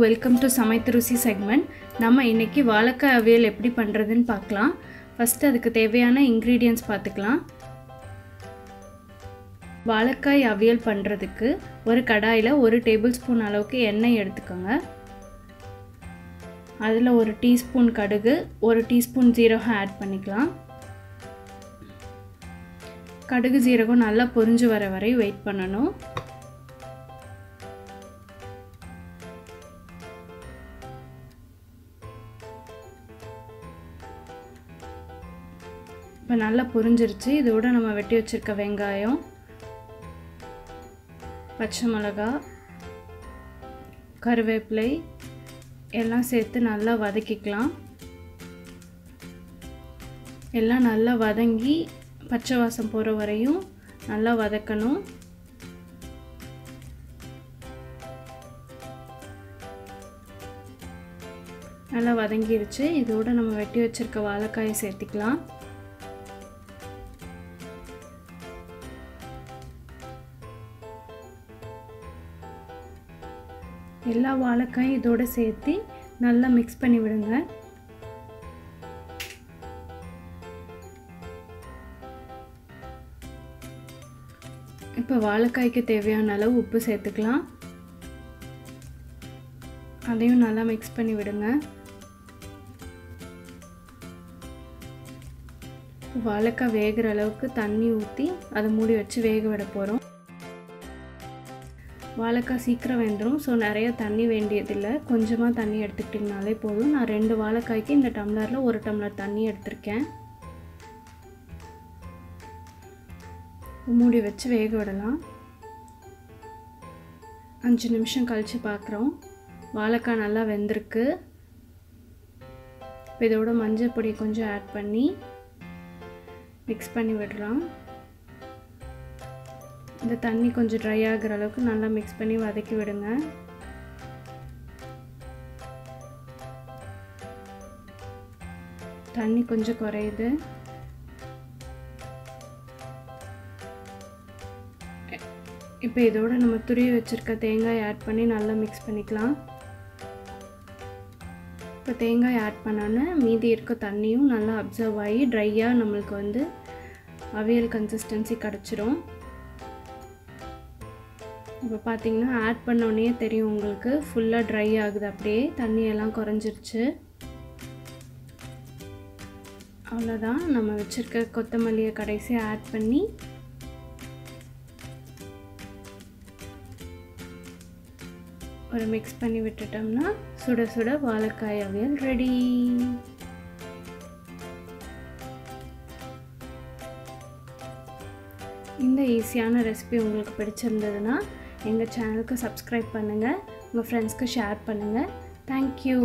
Welcome to Samaithu Rusi segment. நம்ம இன்னைக்கு வாழைக்காய் அவியல் எப்படி பண்றதுன்னு பார்க்கலாம். ஃபர்ஸ்ட் அதுக்கு தேவையான ingredients பார்த்துக்கலாம். வாழைக்காய் அவியல் பண்றதுக்கு ஒரு கடாயில 1 டேபிள்ஸ்பூன் அளவுக்கு எண்ணெய் எடுத்துக்கோங்க. அதுல 1 டீஸ்பூன் கடுகு, 1 டீஸ்பூன் ஜீரகம் ஆட் பண்ணிக்கலாம். கடுகு ஜீரகம் நல்லா பொரிஞ்சு வர வரை வெயிட் பண்ணனும். இப்போ நல்லா பொரிஞ்சிருச்சு. இதோட நம்ம வெட்டி வச்சிருக்க வெங்காயம், பச்சை மிளகாய், கறிவேப்பிலை எல்லாம் சேர்த்து நல்லா வதக்கிக்கலாம். எல்லாம் நல்லா வதங்கி பச்சை வாசம் போற வரையும் நல்லா வதக்கணும். நல்லா வதங்கிருச்சு. இதோட நம்ம வெட்டி வச்சிருக்க வாழைக்காயை சேர்த்துக்கலாம். எல்லா வாழைக்காயும் இதோட சேர்த்து நல்லா மிக்ஸ் பண்ணி விடுங்க. இப்போ வாழைக்காய்க்கு தேவையான அளவு உப்பு சேர்த்துக்கலாம். அதையும் நல்லா மிக்ஸ் பண்ணி விடுங்க. வாழைக்காய் வேகிற அளவுக்கு தண்ணி ஊற்றி அதை மூடி வச்சு வேக விட போகிறோம். வாழைக்காய் சீக்கிரம் வெந்துடும். ஸோ நிறைய தண்ணி வேண்டியதில்லை. கொஞ்சமாக தண்ணி எடுத்துக்கிட்டிங்கனாலே போதும். நான் 2 வாழைக்காய்க்கு இந்த டம்ளரில் 1 டம்ளர் தண்ணி எடுத்திருக்கேன். மூடி வச்சு வேக விடலாம். 5 நிமிஷம் கழித்து பார்க்குறோம். வாழைக்காய் நல்லா வெந்திருக்கு. இப்போ இதோட மஞ்சள் பொடி கொஞ்சம் ஆட் பண்ணி மிக்ஸ் பண்ணி விடலாம். இந்த தண்ணி கொஞ்சம் ட்ரை ஆகிற அளவுக்கு நல்லா மிக்ஸ் பண்ணி வதக்கி விடுங்க. தண்ணி கொஞ்சம் குறையுது. இப்போ இதோட நம்ம துருவி வச்சிருக்க தேங்காய் ஆட் பண்ணி நல்லா மிக்ஸ் பண்ணிக்கலாம். இப்போ தேங்காய் ஆட் பண்ணோன்னே மீதி இருக்க தண்ணியும் நல்லா அப்சர்வ் ஆகி ட்ரையாக நம்மளுக்கு அவியல் கன்சிஸ்டன்சி கிடச்சிரும். இப்போ பார்த்தீங்கன்னா ஆட் பண்ணோன்னே தெரியும் உங்களுக்கு ஃபுல்லாக ட்ரை ஆகுது. அப்படியே தண்ணியெல்லாம் குறைஞ்சிருச்சு. அவ்வளோதான். நம்ம வச்சுருக்க கொத்தமல்லியை கடைசியாக ஆட் பண்ணி ஒரு மிக்ஸ் பண்ணி விட்டுட்டோம்னா சுட சுட வாழைக்காய் அவியல் ரெடி. இந்த ஈஸியான ரெசிபி உங்களுக்கு பிடிச்சிருந்ததுன்னா எங்கள் சேனலுக்கு சப்ஸ்கிரைப் பண்ணுங்கள். உங்கள் ஃப்ரெண்ட்ஸ்க்கு ஷேர் பண்ணுங்கள். தேங்க்யூ.